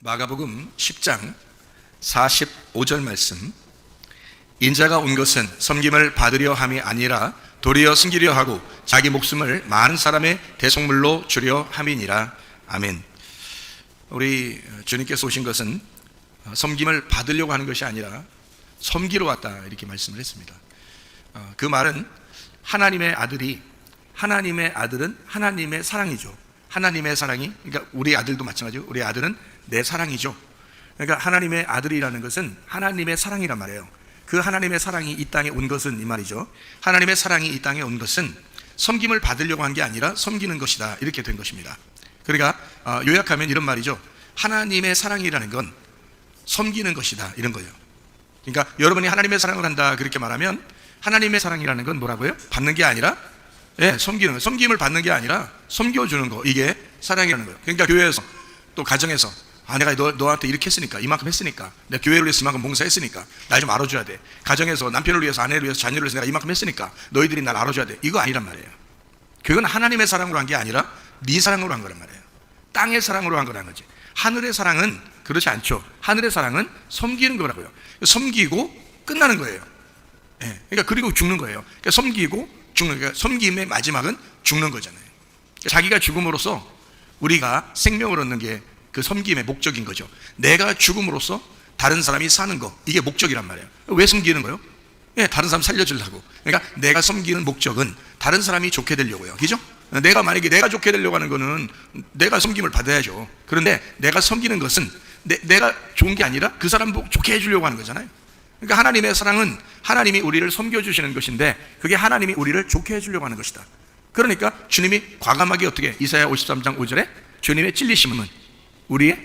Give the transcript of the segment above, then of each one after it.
마가복음 10장 45절 말씀. 인자가 온 것은 섬김을 받으려 함이 아니라 도리어 섬기려 하고 자기 목숨을 많은 사람의 대속물로 주려 함이니라. 아멘. 우리 주님께서 오신 것은 섬김을 받으려고 하는 것이 아니라 섬기러 왔다, 이렇게 말씀을 했습니다. 그 말은 하나님의 아들은 하나님의 사랑이죠. 하나님의 사랑이, 그러니까 우리 아들도 마찬가지고 우리 아들은 내 사랑이죠. 그러니까 하나님의 아들이라는 것은 하나님의 사랑이란 말이에요. 그 하나님의 사랑이 이 땅에 온 것은, 이 말이죠, 하나님의 사랑이 이 땅에 온 것은 섬김을 받으려고 한 게 아니라 섬기는 것이다, 이렇게 된 것입니다. 그러니까 요약하면 이런 말이죠. 하나님의 사랑이라는 건 섬기는 것이다, 이런 거예요. 그러니까 여러분이 하나님의 사랑을 한다, 그렇게 말하면 하나님의 사랑이라는 건 뭐라고요? 받는 게 아니라 섬기는 거. 섬김을 받는 게 아니라 섬겨주는 거, 이게 사랑이라는 거예요. 그러니까 교회에서 또 가정에서 내가 너한테 이렇게 했으니까, 이만큼 했으니까, 내가 교회를 위해서 이만큼 봉사했으니까 날 좀 알아줘야 돼. 가정에서 남편을 위해서, 아내를 위해서, 자녀를 위해서 내가 이만큼 했으니까 너희들이 날 알아줘야 돼. 이거 아니란 말이에요. 그건 하나님의 사랑으로 한 게 아니라 네 사랑으로 한 거란 말이에요. 땅의 사랑으로 한 거란 거지. 하늘의 사랑은 그렇지 않죠. 하늘의 사랑은 섬기는 거라고요. 섬기고 끝나는 거예요. 그러니까 그리고 죽는 거예요. 그러니까 섬기고 죽는, 그러니까 섬김의 마지막은 죽는 거잖아요. 자기가 죽음으로써 우리가 생명을 얻는 게 그 섬김의 목적인 거죠. 내가 죽음으로써 다른 사람이 사는 거, 이게 목적이란 말이에요. 왜 섬기는 거예요? 다른 사람 살려주려고. 그러니까 내가 섬기는 목적은 다른 사람이 좋게 되려고요. 그죠? 만약에 내가 좋게 되려고 하는 거는 내가 섬김을 받아야죠. 그런데 내가 섬기는 것은 내가 좋은 게 아니라 그 사람 좋게 해주려고 하는 거잖아요. 그러니까 하나님의 사랑은 하나님이 우리를 섬겨주시는 것인데, 그게 하나님이 우리를 좋게 해주려고 하는 것이다. 그러니까 주님이 과감하게 어떻게, 이사야 53장 5절에 주님의 찔리심은 우리의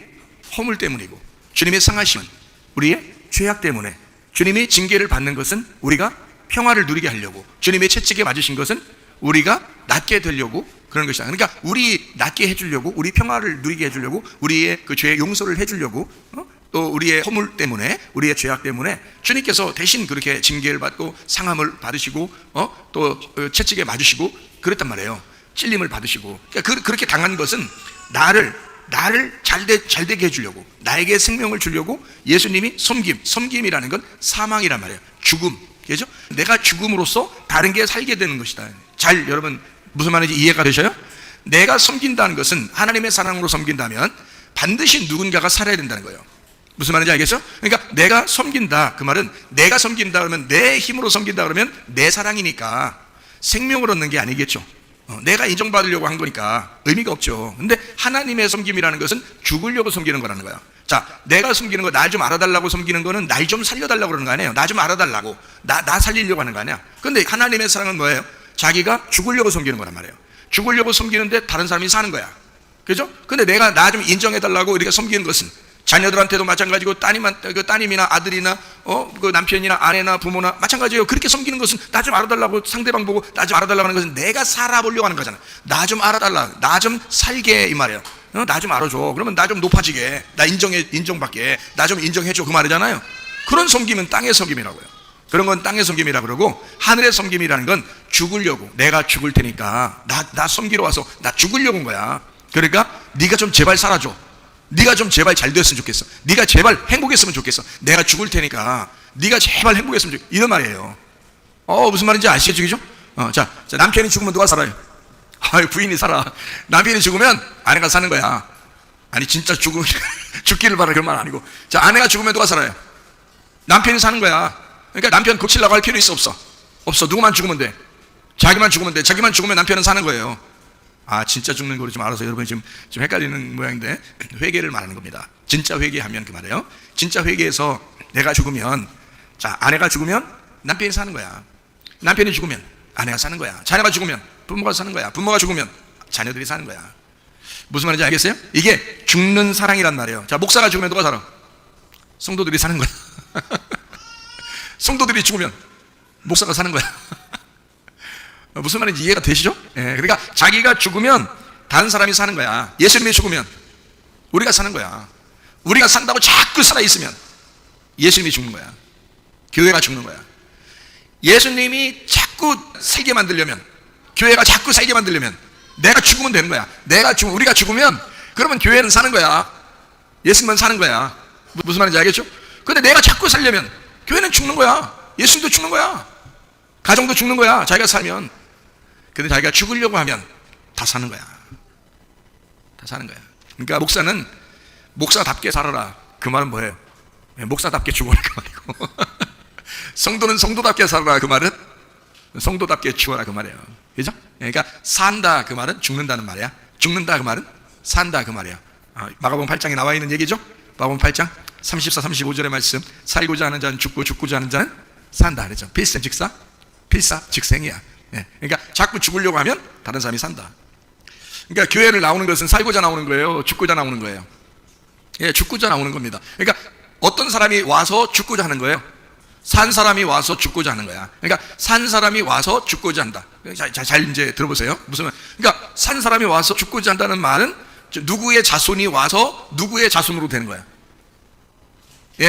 허물 때문이고, 주님의 상하심은 우리의 죄악 때문에, 주님이 징계를 받는 것은 우리가 평화를 누리게 하려고, 주님의 채찍에 맞으신 것은 우리가 낫게 되려고 그런 것이다. 그러니까 우리 낫게 해주려고, 우리 평화를 누리게 해주려고, 우리의 그 죄의 용서를 해주려고, 또 우리의 허물 때문에, 우리의 죄악 때문에 주님께서 대신 그렇게 징계를 받고 상함을 받으시고 또 채찍에 맞으시고 그랬단 말이에요. 찔림을 받으시고. 그러니까 그렇게 당한 것은 나를 잘되게 해주려고, 나에게 생명을 주려고 예수님이 섬김이라는 건 사망이란 말이에요. 죽음, 그죠? 내가 죽음으로써 다른 게 살게 되는 것이다. 여러분 무슨 말인지 이해가 되셔요? 내가 섬긴다는 것은, 하나님의 사랑으로 섬긴다면 반드시 누군가가 살아야 된다는 거예요. 무슨 말인지 알겠어? 그러니까 내가 섬긴다, 그 말은 내가 섬긴다 그러면, 내 힘으로 섬긴다 그러면 내 사랑이니까 생명을 얻는 게 아니겠죠. 내가 인정받으려고 한 거니까 의미가 없죠. 근데 하나님의 섬김이라는 것은 죽으려고 섬기는 거라는 거야. 자, 내가 섬기는 거, 날 좀 알아달라고 섬기는 거는 날 좀 살려달라고 그러는 거 아니에요. 나 좀 알아달라고, 나 살리려고 하는 거 아니야. 근데 하나님의 사랑은 뭐예요? 자기가 죽으려고 섬기는 거란 말이에요. 죽으려고 섬기는데 다른 사람이 사는 거야. 그죠? 근데 내가 나 좀 인정해달라고 이렇게 섬기는 것은, 자녀들한테도 마찬가지고, 따님이나 아들이나 그 남편이나 아내나 부모나 마찬가지예요. 그렇게 섬기는 것은 나 좀 알아달라고, 상대방 보고 나 좀 알아달라고 하는 것은 내가 살아보려고 하는 거잖아. 나 좀 알아달라, 나 좀 살게, 이 말이에요. 나 좀 알아줘. 그러면 나 좀 높아지게, 나 인정받게, 나 좀 인정해줘, 그 말이잖아요. 그런 섬김은 땅의 섬김이라고요. 그런 건 땅의 섬김이라 그러고, 하늘의 섬김이라는 건 죽으려고, 내가 죽을 테니까 나 섬기러 와서 나 죽으려고 온 거야. 그러니까 네가 좀 제발 살아줘, 네가 좀 제발 잘 됐으면 좋겠어, 네가 제발 행복했으면 좋겠어, 내가 죽을 테니까 네가 제발 행복했으면 좋겠어, 이런 말이에요. 무슨 말인지 아시겠죠? 그죠? 자, 남편이 죽으면 누가 살아요? 부인이 살아. 남편이 죽으면 아내가 사는 거야. 아니 진짜 죽기를 바라, 그런 말 아니고. 자, 아내가 죽으면 누가 살아요? 남편이 사는 거야. 그러니까 남편 고치려고 할 필요 있어, 없어. 누구만 죽으면 돼. 자기만 죽으면 돼. 자기만 죽으면 남편은 사는 거예요. 진짜 죽는 거로 좀 알아서 여러분이 좀 헷갈리는 모양인데, 회개를 말하는 겁니다. 진짜 회개하면 그 말이에요. 진짜 회개에서 내가 죽으면, 자, 아내가 죽으면 남편이 사는 거야. 남편이 죽으면 아내가 사는 거야. 자녀가 죽으면 부모가 사는 거야. 부모가 죽으면 자녀들이 사는 거야. 무슨 말인지 알겠어요? 이게 죽는 사랑이란 말이에요. 자, 목사가 죽으면 누가 살아? 성도들이 사는 거야. 성도들이 죽으면 목사가 사는 거야. 무슨 말인지 이해가 되시죠? 그러니까 자기가 죽으면 다른 사람이 사는 거야. 예수님이 죽으면 우리가 사는 거야. 우리가 산다고 자꾸 살아있으면 예수님이 죽는 거야. 교회가 죽는 거야. 예수님이 자꾸 살게 만들려면, 교회가 자꾸 살게 만들려면 내가 죽으면 되는 거야. 우리가 죽으면 그러면 교회는 사는 거야. 예수님만 사는 거야. 무슨 말인지 알겠죠? 근데 내가 자꾸 살려면 교회는 죽는 거야. 예수님도 죽는 거야. 가정도 죽는 거야. 자기가 살면. 근데 자기가 죽으려고 하면 다 사는 거야. 다 사는 거야. 그러니까 목사는 목사답게 살아라. 그 말은 뭐예요? 목사답게 죽어라 그 말이고 성도는 성도답게 살아라 그 말은 성도답게 죽어라 그 말이에요. 그죠? 그러니까 산다 그 말은 죽는다는 말이야. 죽는다 그 말은 산다 그 말이야. 마가복음 8장에 나와 있는 얘기죠. 마가복음 8장 34, 35절의 말씀. 살고자 하는 자는 죽고 죽고자 하는 자는 산다 그랬죠. 필생즉사 필사즉생이야. 그러니까 자꾸 죽으려고 하면 다른 사람이 산다. 그러니까 교회를 나오는 것은 살고자 나오는 거예요, 죽고자 나오는 거예요? 죽고자 나오는 겁니다. 그러니까 어떤 사람이 와서 죽고자 하는 거예요? 산 사람이 와서 죽고자 하는 거야. 그러니까 산 사람이 와서 죽고자 한다. 잘 이제 들어보세요. 무슨 말? 그러니까 산 사람이 와서 죽고자 한다는 말은 누구의 자손이 와서 누구의 자손으로 되는 거야.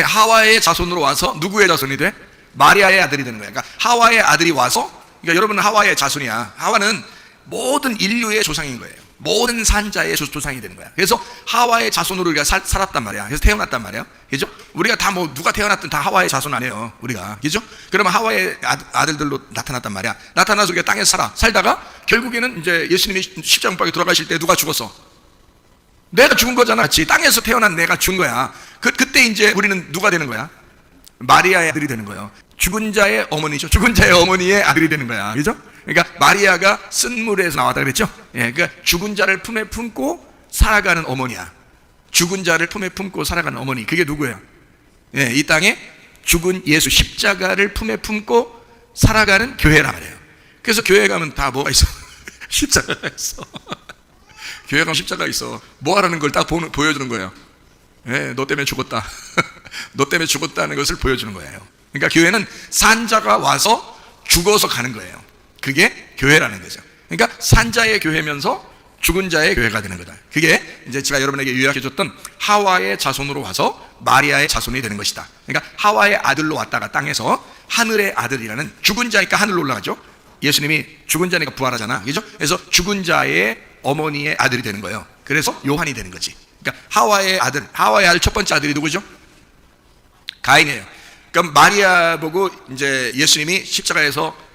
하와의 자손으로 와서 누구의 자손이 돼? 마리아의 아들이 되는 거야. 그러니까 하와의 아들이 와서, 그러니까 여러분은 하와의 자손이야. 하와는 모든 인류의 조상인 거예요. 모든 산자의 조상이 되는 거야. 그래서 하와의 자손으로 우리가 살았단 말이야. 그래서 태어났단 말이야. 그죠? 우리가 다 뭐 누가 태어났든 다 하와의 자손 아니에요. 우리가. 그죠? 그러면 하와의 아들들로 나타났단 말이야. 나타나서 우리가 땅에서 살다가 결국에는 이제 예수님이 십자가 못 박혀 돌아가실 때 누가 죽었어? 내가 죽은 거잖아. 땅에서 태어난 내가 죽은 거야. 그때 이제 우리는 누가 되는 거야? 마리아의 아들이 되는 거예요. 죽은 자의 어머니죠. 죽은 자의 어머니의 아들이 되는 거야. 그죠? 그러니까 마리아가 쓴물에서 나왔다 그랬죠? 그러니까 죽은 자를 품에 품고 살아가는 어머니야. 죽은 자를 품에 품고 살아가는 어머니. 그게 누구예요? 이 땅에 죽은 예수 십자가를 품에 품고 살아가는 교회란 말이에요. 그래서 교회 가면 다 뭐가 있어? 십자가가 있어. 교회 가면 십자가 있어. 뭐 하라는 걸 딱 보여주는 거예요. 너 때문에 죽었다. 너 때문에 죽었다는 것을 보여주는 거예요. 그러니까 교회는 산자가 와서 죽어서 가는 거예요. 그게 교회라는 거죠. 그러니까 산자의 교회면서 죽은 자의 교회가 되는 거다. 그게 이제 제가 여러분에게 요약해줬던 하와의 자손으로 와서 마리아의 자손이 되는 것이다. 그러니까 하와의 아들로 왔다가 땅에서 하늘의 아들이라는, 죽은 자니까 하늘로 올라가죠. 예수님이 죽은 자니까 부활하잖아. 그죠? 그래서 죽은 자의 어머니의 아들이 되는 거예요. 그래서 요한이 되는 거지. 그러니까 하와의 아들 첫 번째 아들이 누구죠? 가인이에요. 그럼 마리아 보고 이제 예수님이 십자가에서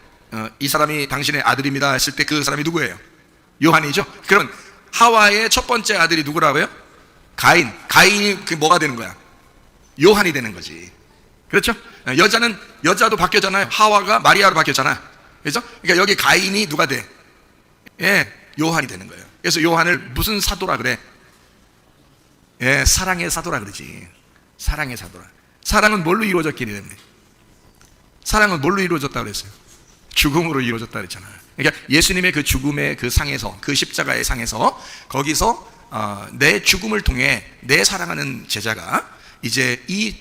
이 사람이 당신의 아들입니다 했을 때 그 사람이 누구예요? 요한이죠. 그러면 하와의 첫 번째 아들이 누구라고요? 가인이 뭐가 되는 거야? 요한이 되는 거지. 그렇죠? 여자는 여자도 바뀌었잖아요. 하와가 마리아로 바뀌었잖아. 그렇죠? 그러니까 여기 가인이 누가 돼? 요한이 되는 거예요. 그래서 요한을 무슨 사도라 그래? 사랑의 사도라 그러지. 사랑의 사도라. 사랑은 뭘로 이루어졌기 때문에? 사랑은 뭘로 이루어졌다고 그랬어요? 죽음으로 이루어졌다 그랬잖아요. 그러니까 예수님의 그 죽음의 그 상에서, 그 십자가의 상에서, 거기서 내 죽음을 통해 내 사랑하는 제자가 이제 이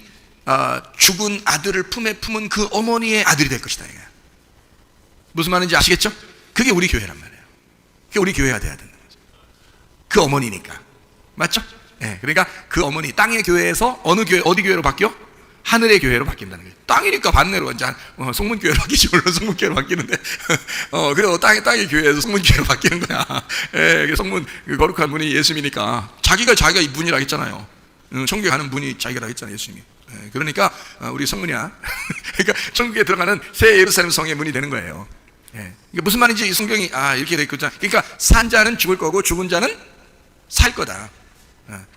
죽은 아들을 품에 품은 그 어머니의 아들이 될 것이다. 이게 무슨 말인지 아시겠죠? 그게 우리 교회란 말이에요. 그게 우리 교회가 돼야 되는 거죠. 그 어머니니까. 맞죠? 그러니까 그 어머니, 땅의 교회에서 어디 교회로 바뀌어? 하늘의 교회로 바뀐다는 거예요. 땅이니까 반대로 이제 성문교회로 바뀌지. 물론 성문교회로 바뀌는데 그래도 땅의 교회에서 성문교회로 바뀌는 거야. 성문, 거룩한 분이 예수님이니까 자기가 문이라고 했잖아요. 천국에 가는 문이 자기라고 했잖아요, 예수님이. 그러니까 우리 성문이야. 그러니까 천국에 들어가는 새 예루살렘 성의 문이 되는 거예요. 그러니까 무슨 말인지 이 성경이 이렇게 돼 있거든요. 그러니까 산 자는 죽을 거고 죽은 자는 살 거다.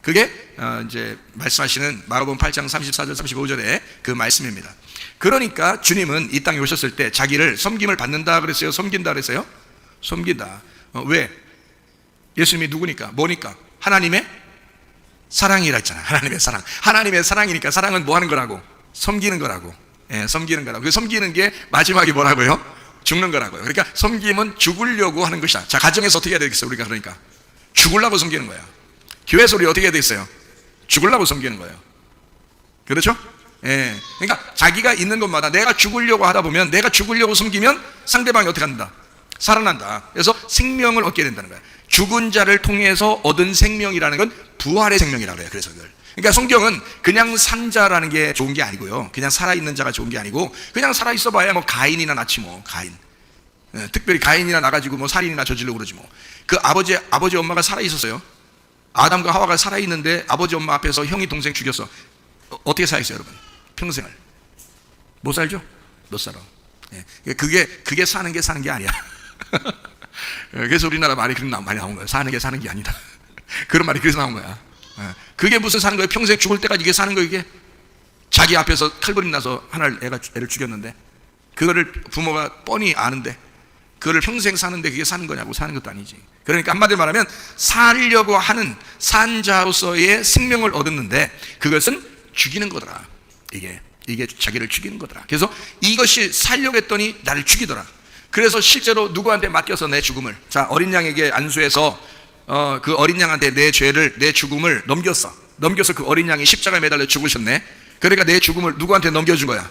그게 이제 말씀하시는 마가복음 8장 34절 35절의 그 말씀입니다. 그러니까 주님은 이 땅에 오셨을 때 자기를 섬김을 받는다 그랬어요? 섬긴다 그랬어요? 섬긴다. 왜? 예수님이 누구니까? 뭐니까? 하나님의 사랑이라 했잖아요. 하나님의 사랑. 하나님의 사랑이니까 사랑은 뭐 하는 거라고? 섬기는 거라고. 섬기는 거라고. 그 섬기는 게 마지막에 뭐라고요? 죽는 거라고요. 그러니까 섬김은 죽으려고 하는 것이다. 자, 가정에서 어떻게 해야 되겠어요? 우리가 그러니까 죽으려고 섬기는 거야. 교회에서 우리 어떻게 해야 되겠어요? 죽으려고 섬기는 거예요. 그렇죠? 그러니까 자기가 있는 것마다 내가 죽으려고 하다 보면, 내가 죽으려고 섬기면 상대방이 어떻게 한다? 살아난다. 그래서 생명을 얻게 된다는 거야. 죽은 자를 통해서 얻은 생명이라는 건 부활의 생명이라고 해요. 그래서 그러니까 성경은 그냥 산 자라는 게 좋은 게 아니고요, 그냥 살아있는 자가 좋은 게 아니고, 그냥 살아있어 봐야 뭐 가인이나 낫지 뭐. 가인, 특별히 가인이나 나가지고 뭐 살인이나 저질러 그러지 뭐. 그 아버지 엄마가 살아있었어요? 아담과 하와가 살아있는데 아버지 엄마 앞에서 형이 동생 죽였어. 어떻게 살겠어요 여러분? 평생을 못 살죠? 못 살아. 그게 사는 게 아니야. 그래서 우리나라 말이 그런 많이 나온 거야. 사는 게 아니다. 그런 말이 그래서 나온 거야. 그게 무슨 사는 거예요? 평생 죽을 때까지 이게 사는 거예요. 이게 자기 앞에서 칼부림 나서 애를 죽였는데 그거를 부모가 뻔히 아는데 그거를 평생 사는데 그게 사는 거냐고. 사는 것도 아니지. 그러니까 한마디로 말하면 살려고 하는 산자로서의 생명을 얻었는데 그것은 죽이는 거더라. 이게 자기를 죽이는 거더라. 그래서 이것이 살려고 했더니 나를 죽이더라. 그래서 실제로 누구한테 맡겨서 내 죽음을, 자, 어린 양에게 안수해서 그 어린 양한테 내 죄를, 내 죽음을 넘겨서 그 어린 양이 십자가에 매달려 죽으셨네. 그러니까 내 죽음을 누구한테 넘겨준 거야?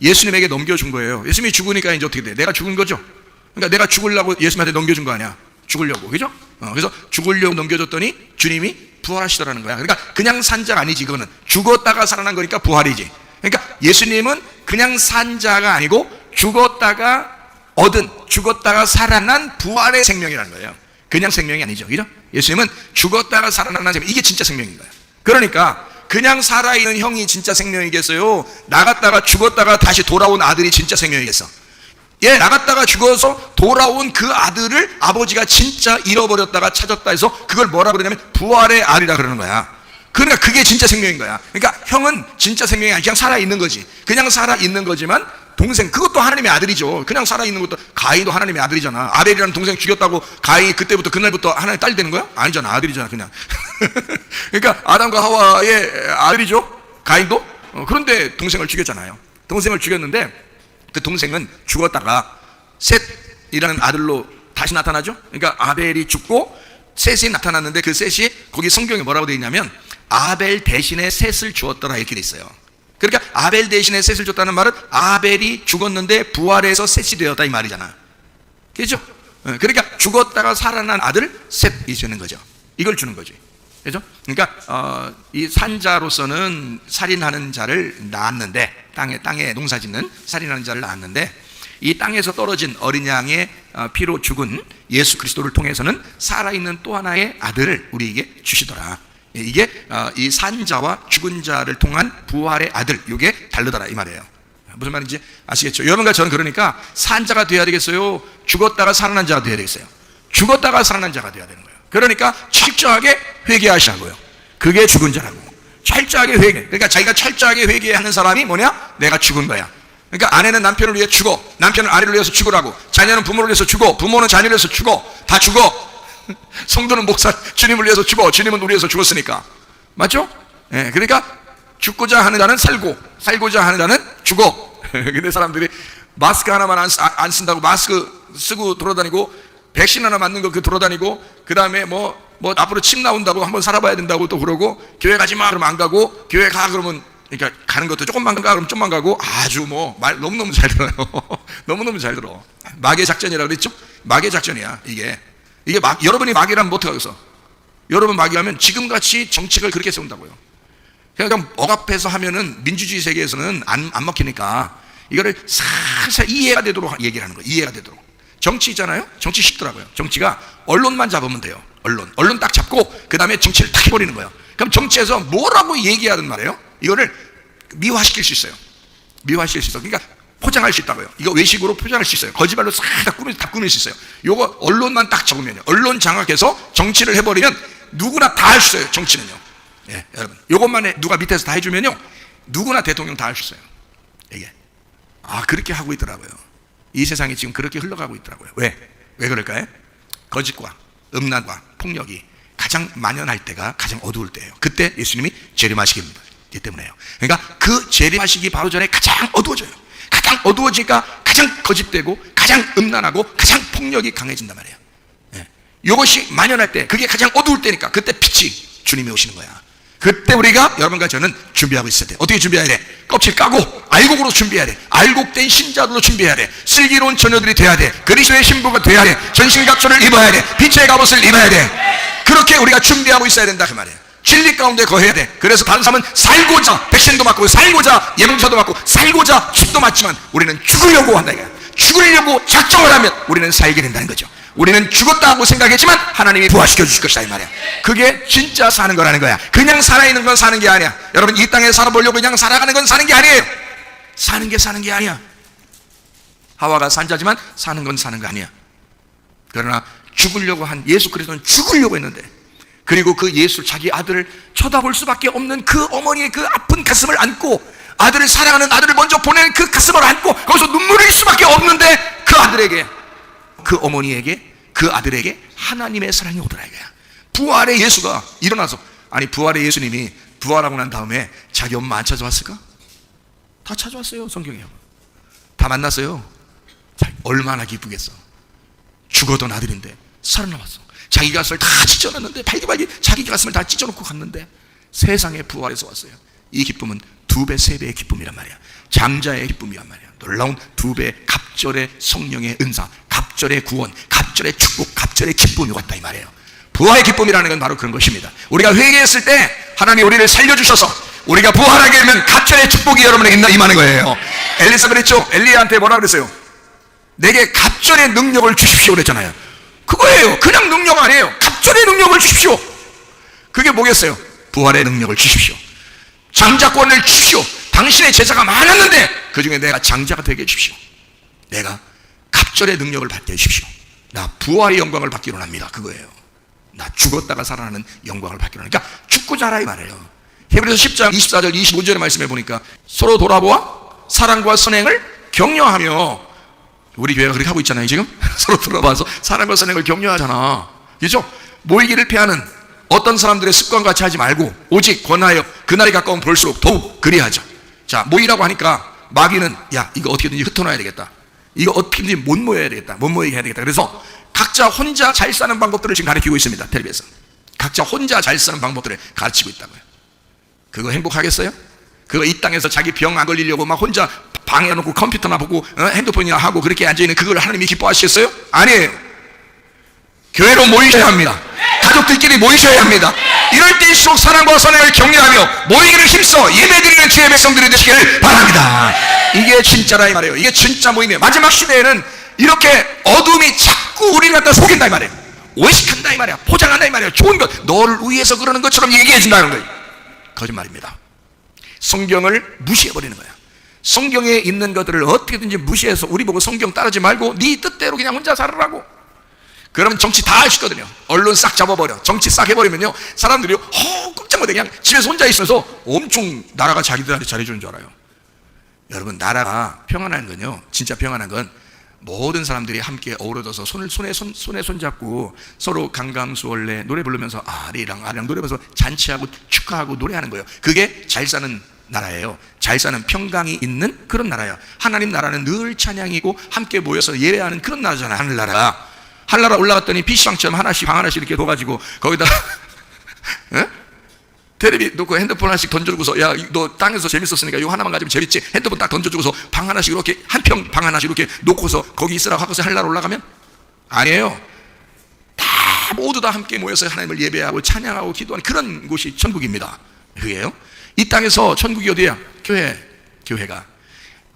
예수님에게 넘겨준 거예요. 예수님이 죽으니까 이제 어떻게 돼? 내가 죽은 거죠. 그러니까 내가 죽으려고 예수님한테 넘겨준 거 아니야. 죽으려고, 그죠? 그래서 죽으려고 넘겨줬더니 주님이 부활하시더라는 거야. 그러니까 그냥 산 자가 아니지. 그거는 죽었다가 살아난 거니까 부활이지. 그러니까 예수님은 그냥 산 자가 아니고 죽었다가 살아난 부활의 생명이라는 거예요. 그냥 생명이 아니죠. 그죠? 예수님은 죽었다가 살아난 생명, 이게 진짜 생명인 거예요. 그러니까 그냥 살아있는 형이 진짜 생명이겠어요? 나갔다가 죽었다가 다시 돌아온 아들이 진짜 생명이겠어? 나갔다가 죽어서 돌아온 그 아들을 아버지가 진짜 잃어버렸다가 찾았다 해서 그걸 뭐라 그러냐면 부활의 알이라 그러는 거야. 그러니까 그게 진짜 생명인 거야. 그러니까 형은 진짜 생명이 아니라 그냥 살아있는 거지. 그냥 살아있는 거지만 동생, 그것도 하나님의 아들이죠. 그냥 살아있는 것도, 가인도 하나님의 아들이잖아. 아벨이라는 동생 죽였다고 가인이 그날부터 하나님의 딸이 되는 거야? 아니잖아. 아들이잖아 그냥. 그러니까 아담과 하와의 아들이죠, 가인도. 그런데 동생을 죽였잖아요. 동생을 죽였는데 그 동생은 죽었다가 셋이라는 아들로 다시 나타나죠. 그러니까 아벨이 죽고 셋이 나타났는데 그 셋이 거기 성경에 뭐라고 되어 있냐면 아벨 대신에 셋을 주었더라 이렇게 돼 있어요. 그러니까 아벨 대신에 셋을 줬다는 말은 아벨이 죽었는데 부활해서 셋이 되었다 이 말이잖아. 그렇죠? 그러니까 죽었다가 살아난 아들 셋이 주는 거죠. 이걸 주는 거지. 그렇죠? 그러니까 이 산자로서는 살인하는 자를 낳았는데, 땅에 농사짓는 살인하는 자를 낳았는데, 이 땅에서 떨어진 어린 양의 피로 죽은 예수 그리스도를 통해서는 살아있는 또 하나의 아들을 우리에게 주시더라. 이게 이 산자와 죽은 자를 통한 부활의 아들, 이게 다르더라 이 말이에요. 무슨 말인지 아시겠죠? 여러분과 저는 그러니까 산자가 되어야 되겠어요? 죽었다가 살아난 자가 되어야 되겠어요? 죽었다가 살아난 자가 되어야 되는 거예요. 그러니까 철저하게 회개하시라고요. 그게 죽은 자라고. 철저하게 회개. 그러니까 자기가 철저하게 회개하는 사람이 뭐냐? 내가 죽은 거야. 그러니까 아내는 남편을 위해 죽어, 남편은 아내를 위해서 죽으라고, 자녀는 부모를 위해서 죽어, 부모는 자녀를 위해서 죽어, 다 죽어. 성도는 주님을 위해서 죽어, 주님은 우리 위해서 죽었으니까. 맞죠? 그러니까 죽고자 하는 자는 살고자 하는 자는 죽어. 근데 사람들이 마스크 하나만 안 쓴다고 마스크 쓰고 돌아다니고, 백신 하나 맞는 거 돌아다니고, 그 다음에 뭐 앞으로 침 나온다고 한번 살아봐야 된다고 또 그러고, 교회 가지 마 그러면 안 가고, 교회 가 그러면, 그러니까 가는 것도 조금만 가 그러면 좀만 가고, 아주 말 너무너무 잘 들어요. 너무너무 잘 들어. 마귀의 작전이라고 그랬죠? 마귀의 작전이야 이게 여러분이 마귀라면 못 하겠어. 여러분 마귀하면 지금같이 정책을 그렇게 세운다고요. 그러니까 억압해서 하면은 민주주의 세계에서는 안 먹히니까 이거를 살살 이해가 되도록 얘기를 하는 거예요. 이해가 되도록. 정치 있잖아요. 정치 쉽더라고요. 정치가 언론만 잡으면 돼요. 언론 딱 잡고 그 다음에 정치를 탁 해버리는 거예요. 그럼 정치에서 뭐라고 얘기하든 말이에요, 이거를 미화시킬 수 있어요. 미화시킬 수 있어요. 그러니까 포장할 수 있다고요. 이거 외식으로 포장할 수 있어요. 거짓말로 싹 다 꾸밀 수 있어요. 요거 언론만 딱 적으면요, 언론 장악해서 정치를 해버리면 누구나 다 할 수 있어요. 정치는요. 여러분, 요것만 누가 밑에서 다 해주면요, 누구나 대통령 다 할 수 있어요. 이게 그렇게 하고 있더라고요. 이 세상이 지금 그렇게 흘러가고 있더라고요. 왜 그럴까요? 거짓과 음란과 폭력이 가장 만연할 때가 가장 어두울 때예요. 그때 예수님이 재림하시기 때문에요. 그러니까 그 재림하시기 바로 전에 가장 어두워져요. 가장 어두워지니까 가장 거짓되고 가장 음란하고 가장 폭력이 강해진단 말이에요. 이것이 만연할 때, 그게 가장 어두울 때니까 그때 빛이 주님이 오시는 거야. 그때 우리가, 여러분과 저는 준비하고 있어야 돼. 어떻게 준비해야 돼? 껍질 까고 알곡으로 준비해야 돼. 알곡된 신자들로 준비해야 돼. 슬기로운 처녀들이 돼야 돼. 그리스도의 신부가 돼야 돼. 전신갑주를 입어야 돼. 빛의 갑옷을 입어야 돼. 그렇게 우리가 준비하고 있어야 된다 그 말이에요. 진리 가운데 거해야 돼. 그래서 다른 사람은 살고자 백신도 맞고, 살고자 예방차도 맞고, 살고자 칩도 맞지만 우리는 죽으려고 한다 이거야. 죽으려고 작정을 하면 우리는 살게 된다는 거죠. 우리는 죽었다고 생각했지만 하나님이 부활시켜 주실 것이다 이 말이야. 그게 진짜 사는 거라는 거야. 그냥 살아있는 건 사는 게 아니야. 여러분, 이 땅에 살아보려고 그냥 살아가는 건 사는 게 아니에요. 사는 게 아니야. 하와가 산자지만 사는 건 사는 거 아니야. 그러나 죽으려고 한 예수 그리스도는 죽으려고 했는데, 그리고 그 예수, 자기 아들을 쳐다볼 수밖에 없는 그 어머니의 그 아픈 가슴을 안고, 아들을 사랑하는 아들을 먼저 보낸 그 가슴을 안고 거기서 눈물을 흘릴 수밖에 없는데, 그 아들에게, 그 어머니에게, 그 아들에게 하나님의 사랑이 오더라 이거야. 부활의 예수가 일어나서, 아니 부활의 예수님이 부활하고 난 다음에 자기 엄마 안 찾아왔을까? 다 찾아왔어요. 성경에 다 만났어요. 자, 얼마나 기쁘겠어. 죽어던 아들인데 살아남았어. 자기 가슴을 다 찢어놨는데, 발기발기 자기 가슴을 다 찢어놓고 갔는데 세상에 부활해서 왔어요. 이 기쁨은 2배, 3배의 기쁨이란 말이야. 장자의 기쁨이란 말이야. 놀라운 2배 갑절의 성령의 은사, 갑절의 구원, 갑절의 축복, 갑절의 기쁨이 왔다 이 말이에요. 부활의 기쁨이라는 건 바로 그런 것입니다. 우리가 회개했을 때 하나님이 우리를 살려주셔서 우리가 부활하게 되면 갑절의 축복이 여러분에게 임하는 거예요. 엘리사 그랬죠. 엘리야한테 뭐라 그랬어요? 내게 갑절의 능력을 주십시오 그랬잖아요. 그거예요. 그냥 능력 아니에요. 갑절의 능력을 주십시오. 그게 뭐겠어요? 부활의 능력을 주십시오. 장자권을 주십시오. 당신의 제자가 많았는데 그 중에 내가 장자가 되게 해주십시오. 내가 갑절의 능력을 받게 해주십시오. 나 부활의 영광을 받기로 합니다. 그거예요. 나 죽었다가 살아나는 영광을 받기로 하니까 죽고 자라 이 말이에요. 히브리서 10장 24절 25절의 말씀에 보니까 서로 돌아보아 사랑과 선행을 격려하며, 우리 교회가 그렇게 하고 있잖아요 지금. 서로 돌아봐서 사랑과 선행을 격려하잖아. 그렇죠? 모이기를 피하는 어떤 사람들의 습관과 같이 하지 말고 오직 권하여 그날이 가까운 볼수록 더욱 그리하자. 자, 모이라고 하니까 마귀는 야 이거 어떻게든지 흩어놔야 되겠다, 이거 어떻게든지 못 모여야 되겠다, 못 모이게 해야 되겠다. 그래서 각자 혼자 잘 사는 방법들을 지금 가르치고 있습니다. 텔레비에서 각자 혼자 잘 사는 방법들을 가르치고 있다고요. 그거 행복하겠어요? 그거 이 땅에서 자기 병 안 걸리려고 막 혼자 방에 놓고 컴퓨터나 보고 핸드폰이나 하고 그렇게 앉아있는 그걸 하나님이 기뻐하시겠어요? 아니에요. 교회로 모이셔야 합니다. 가족들끼리 모이셔야 합니다. 이럴 때일수록 사랑과 선행을 격려하며 모이기를 힘써 예배드리는 주의 백성들이 되시기를 바랍니다. 이게 진짜라 이 말이에요. 이게 진짜 모임이에요. 마지막 시대에는 이렇게 어둠이 자꾸 우리를 갖다 속인다 이 말이에요. 오해시킨다 이 말이야. 포장한다 이 말이에요. 좋은 것, 너를 위해서 그러는 것처럼 얘기해준다는 거예요. 거짓말입니다. 성경을 무시해버리는 거야. 성경에 있는 것들을 어떻게든지 무시해서 우리 보고 성경 따르지 말고 네 뜻대로 그냥 혼자 살으라고. 그러면 정치 다 하시거든요. 언론 싹 잡아버려. 정치 싹 해버리면요, 사람들이 깜짝 놀래. 그냥 집에서 혼자 있어서 엄청 나라가 자기들한테 잘해주는 줄 알아요. 여러분, 나라가 평안한 건요, 진짜 평안한 건 모든 사람들이 함께 어우러져서 손에 손잡고 서로 강강수월래 노래 부르면서 아리랑 아리랑 노래 부르면서 잔치하고 축하하고 노래하는 거예요. 그게 잘 사는 나라예요. 잘 사는 평강이 있는 그런 나라예요. 하나님 나라는 늘 찬양이고 함께 모여서 예배하는 그런 나라잖아요. 하늘나라. 하늘나라 올라갔더니 PC방처럼 하나씩 방 하나씩 이렇게 둬가지고 거기다 테레비 놓고 핸드폰 하나씩 던져주고서 야 너 땅에서 재밌었으니까 이거 하나만 가지면 재밌지, 핸드폰 딱 던져주고서 방 하나씩 이렇게 한 평 방 하나씩 이렇게 놓고서 거기 있으라고 하고서 하늘나라 올라가면 아니에요. 다 모두 다 함께 모여서 하나님을 예배하고 찬양하고 기도하는 그런 곳이 천국입니다. 그게요. 이 땅에서 천국이 어디야? 교회가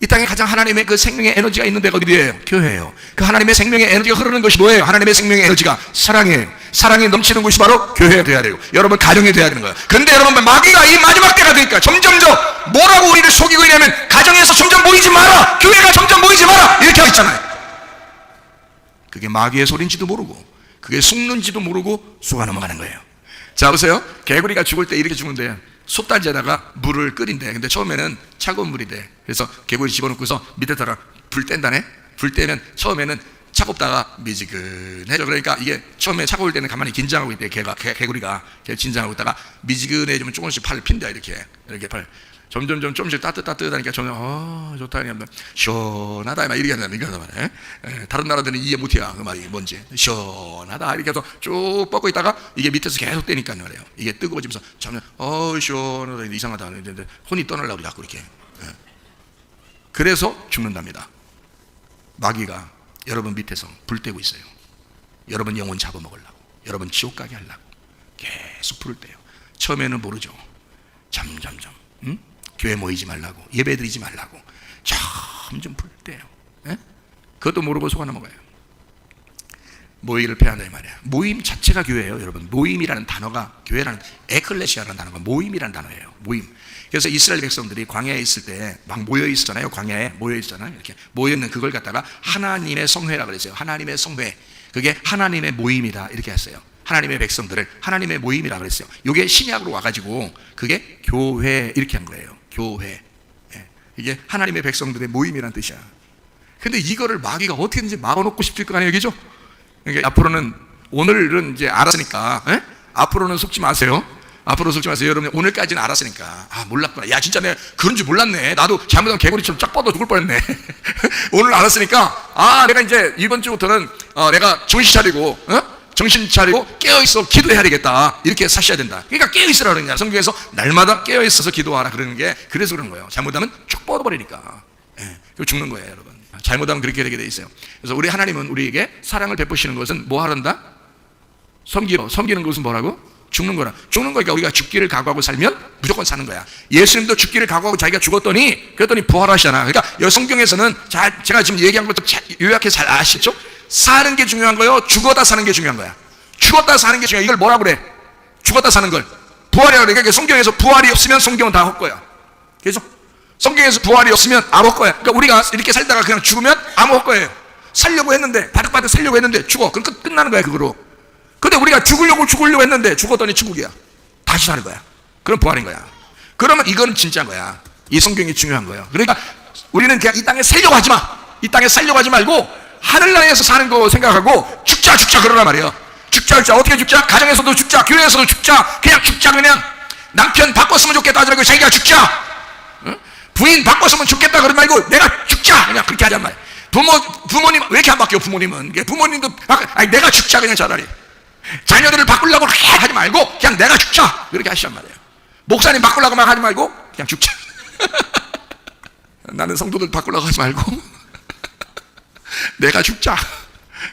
이 땅에 가장 하나님의 그 생명의 에너지가 있는 데가 어디예요? 교회예요. 그 하나님의 생명의 에너지가 흐르는 것이 뭐예요? 하나님의 생명의 에너지가 사랑이에요. 사랑이 넘치는 곳이 바로 교회가 돼야 돼요. 여러분 가정이 돼야 되는 거예요. 근데 여러분 마귀가 이 마지막 때가 되니까 점점 더 뭐라고 우리를 속이고 있냐면 가정에서 점점 모이지 마라, 교회가 점점 모이지 마라, 이렇게 하고 있잖아요. 그게 마귀의 소리인지도 모르고 그게 속는지도 모르고 속아 넘어가는 거예요. 자 보세요. 개구리가 죽을 때 이렇게 죽는데요, 솥단지에다가 물을 끓인대. 근데 처음에는 차가운 물이 돼. 그래서 개구리 집어넣고서 밑에다가 불 뗀다네. 불 떼면 처음에는 차갑다가 미지근해져. 그러니까 이게 처음에 차가울 때는 가만히 긴장하고 있대. 개구리가 긴장하고 있다가 미지근해지면 조금씩 팔을 핀다. 이렇게 팔. 점점 조금씩 따뜻하니까 점점 좋다. 시원하다. 막 이렇게 한다. 다른 나라들은 이해 못해요. 그 말이 뭔지. 시원하다. 이렇게 해서 쭉 뻗고 있다가 이게 밑에서 계속 떼니까 말이에요. 이게 뜨거워지면서 점점 시원하다. 이상하다. 혼이 떠나려고 자꾸 이렇게. 그래서 죽는답니다. 마귀가 여러분 밑에서 불 떼고 있어요. 여러분 영혼 잡아먹으려고, 여러분 지옥 가게 하려고 계속 불을 떼요. 처음에는 모르죠. 점점 교회 모이지 말라고, 예배 드리지 말라고 점점 불 떼요. 그것도 모르고 속아 넘어가요. 모이를 폐한다 이 말이야. 모임 자체가 교회예요, 여러분. 모임이라는 단어가, 교회라는, 에클레시아라는 단어가 모임이라는 단어예요. 모임. 그래서 이스라엘 백성들이 광야에 있을 때 막 모여 있었잖아요. 광야에 모여 있었잖아요. 이렇게 모여 있는 그걸 갖다가 하나님의 성회라 그랬어요. 하나님의 성회. 그게 하나님의 모임이다 이렇게 했어요. 하나님의 백성들을 하나님의 모임이라 그랬어요. 이게 신약으로 와가지고 그게 교회 이렇게 한 거예요. 교회. 이게 하나님의 백성들의 모임이란 뜻이야. 근데 이거를 마귀가 어떻게든지 막아놓고 싶을 거 아니에요, 그죠? 그러니까 앞으로는, 오늘은 이제 알았으니까, 앞으로는 속지 마세요. 앞으로 속지 마세요. 여러분, 오늘까지는 알았으니까, 몰랐구나. 야, 진짜 내가 그런 줄 몰랐네. 나도 잘못하면 개구리처럼 쫙 뻗어 죽을 뻔했네. 오늘 알았으니까, 내가 이제 이번 주부터는 내가 정신 차리고 깨어있어 기도해야 되겠다. 이렇게 사셔야 된다. 그러니까 깨어있으라 그러냐. 성경에서 날마다 깨어있어서 기도하라 그러는 게 그래서 그런 거예요. 잘못하면 쭉 뻗어버리니까. 그리고 죽는 거예요, 여러분. 잘못하면 그렇게 되게 돼 있어요. 그래서 우리 하나님은 우리에게 사랑을 베푸시는 것은 뭐 하란다? 섬기는 것은 뭐라고? 죽는 거라. 죽는 거니까 우리가 죽기를 각오하고 살면 무조건 사는 거야. 예수님도 죽기를 각오하고 자기가 그랬더니 부활하시잖아. 그러니까 여기 성경에서는 제가 지금 얘기한 것도 요약해 잘 아시죠? 사는 게 중요한 거요, 죽었다 사는 게 중요한 거야. 죽었다 사는 게 중요해. 이걸 뭐라 그래? 죽었다 사는 걸 부활이라고 그래. 그러니까 성경에서 부활이 없으면 성경은 다 헛거야. 그래서 성경에서 부활이 없으면 아무 헛거야. 그러니까 우리가 이렇게 살다가 그냥 죽으면 아무 헛거예요. 살려고 했는데, 바득바득 살려고 했는데 죽어. 그럼 끝나는 거야, 그거로. 근데 우리가 죽으려고 했는데 죽었더니 천국이야. 다시 사는 거야. 그럼 부활인 거야. 그러면 이건 진짜인 거야. 이 성경이 중요한 거예요. 그러니까 우리는 그냥 이 땅에 살려고 하지 마. 이 땅에 살려고 하지 말고 하늘나라에서 사는 거 생각하고 죽자 그러란 말이에요. 죽자. 어떻게 죽자? 가정에서도 죽자, 교회에서도 죽자. 그냥 죽자. 그냥 남편 바꿨으면 좋겠다 하지 말고 자기가 죽자. 부인 바꿨으면 좋겠다 그러지 말고 내가 죽자. 그냥 그렇게 하란 말이야. 부모님 왜 이렇게 안 바뀌어? 부모님도 내가 죽자. 그냥 차라리 자녀들을 바꾸려고 그렇게 하지 말고 그냥 내가 죽자. 그렇게 하시란 말이에요. 목사님 바꾸려고 막 하지 말고 그냥 죽자. 나는 성도들 바꾸려고 하지 말고 내가 죽자.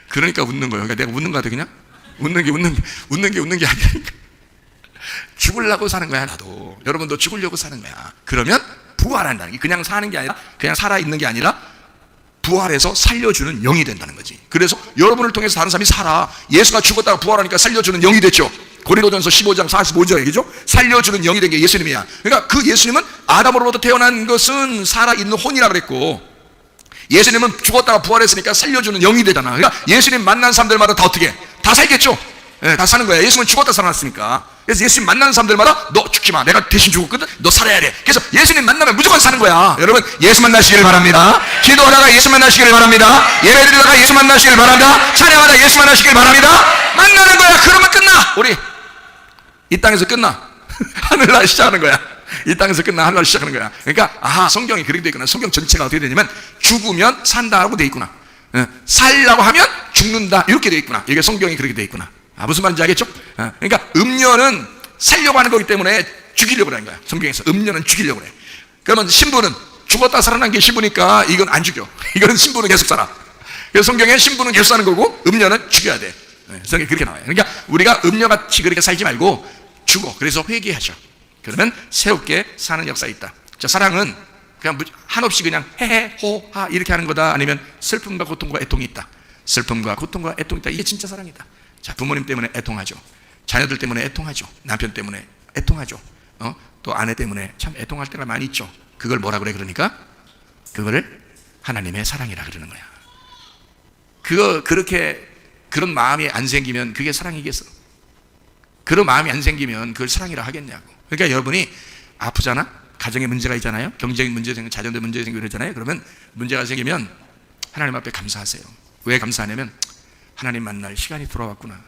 그러니까 웃는 거예요. 그러니까 내가 웃는 거 같아. 그냥 웃는 게 아니라니까. 죽으려고 사는 거야. 나도 여러분도 죽으려고 사는 거야. 그러면 부활한다는 게 그냥 사는 게 아니라, 그냥 살아있는 게 아니라 부활해서 살려주는 영이 된다는 거지. 그래서 여러분을 통해서 다른 사람이 살아. 예수가 죽었다가 부활하니까 살려주는 영이 됐죠. 고린도전서 15장 45절 얘기죠. 살려주는 영이 된 게 예수님이야. 그러니까 그 예수님은 아담으로부터 태어난 것은 살아있는 혼이라 그랬고, 예수님은 죽었다가 부활했으니까 살려주는 영이 되잖아. 그러니까 예수님 만난 사람들마다 다 어떻게 해? 다 살겠죠. 다 사는 거야. 예수님은 죽었다 살아났으니까. 그래서 예수님 만나는 사람들마다 너 죽지 마, 내가 대신 죽었거든, 너 살아야 돼. 그래서 예수님 만나면 무조건 사는 거야. 여러분, 예수 만나시기를 바랍니다. 기도하다가 예수 만나시기를 바랍니다. 예배드리다가 예수 만나시기를 바랍니다. 찬양하다가 예수 만나시기를 바랍니다. 만나는 거야. 그러면 끝나. 우리 이 땅에서 끝나. 하늘날 시작하는 거야. 이 땅에서 끝나 하늘날 시작하는 거야. 그러니까 성경이 그렇게 돼 있구나. 성경 전체가 어떻게 되냐면 죽으면 산다라고 돼 있구나. 살라고 하면 죽는다 이렇게 돼 있구나. 이게 성경이 그렇게 돼 있구나. 무슨 말인지 알겠죠? 그러니까 음녀는 살려고 하는 거기 때문에 죽이려고 하는 거야. 성경에서 음녀는 죽이려고 해. 그러면 신부는 죽었다 살아난 게 신부니까 이건 안 죽여. 이거는 신부는 계속 살아. 그래서 성경에 신부는 계속 사는 거고 음녀는 죽여야 돼. 성경이 그렇게 나와요. 그러니까 우리가 음녀같이 그렇게 살지 말고 죽어. 그래서 회개하셔. 그러면 새롭게 사는 역사가 있다. 자, 사랑은 그냥 한없이 그냥 헤헤 호하 이렇게 하는 거다, 아니면 슬픔과 고통과 애통이 있다. 슬픔과 고통과 애통이 있다. 이게 진짜 사랑이다. 자, 부모님 때문에 애통하죠. 자녀들 때문에 애통하죠. 남편 때문에 애통하죠. 또 아내 때문에 참 애통할 때가 많이 있죠. 그걸 뭐라 그래? 그러니까 그거를 하나님의 사랑이라 그러는 거야. 그런 마음이 안 생기면 그게 사랑이겠어? 그런 마음이 안 생기면 그걸 사랑이라 하겠냐고. 그러니까 여러분이 아프잖아? 가정에 문제가 있잖아요? 경제적인 문제 생기고 자녀들 문제 생기고 그러잖아요? 그러면 문제가 생기면 하나님 앞에 감사하세요. 왜 감사하냐면 하나님 만날 시간이 돌아왔구나.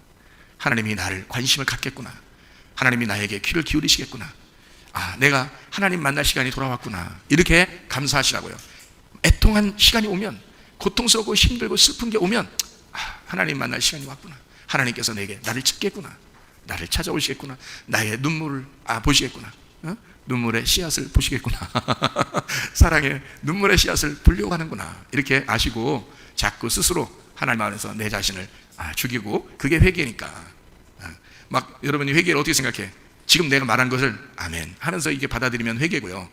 하나님이 나를 관심을 갖겠구나. 하나님이 나에게 귀를 기울이시겠구나. 내가 하나님 만날 시간이 돌아왔구나. 이렇게 감사하시라고요. 애통한 시간이 오면, 고통스럽고 힘들고 슬픈 게 오면 하나님 만날 시간이 왔구나. 하나님께서 내게 나를 찾겠구나. 나를 찾아오시겠구나. 나의 눈물을 보시겠구나. 눈물의 씨앗을 보시겠구나. 사랑의 눈물의 씨앗을 보려고 하는구나. 이렇게 아시고 자꾸 스스로 하나님 안에서 내 자신을 죽이고, 그게 회개니까. 막 여러분이 회개를 어떻게 생각해? 지금 내가 말한 것을 아멘 하면서 이게 받아들이면 회개고요.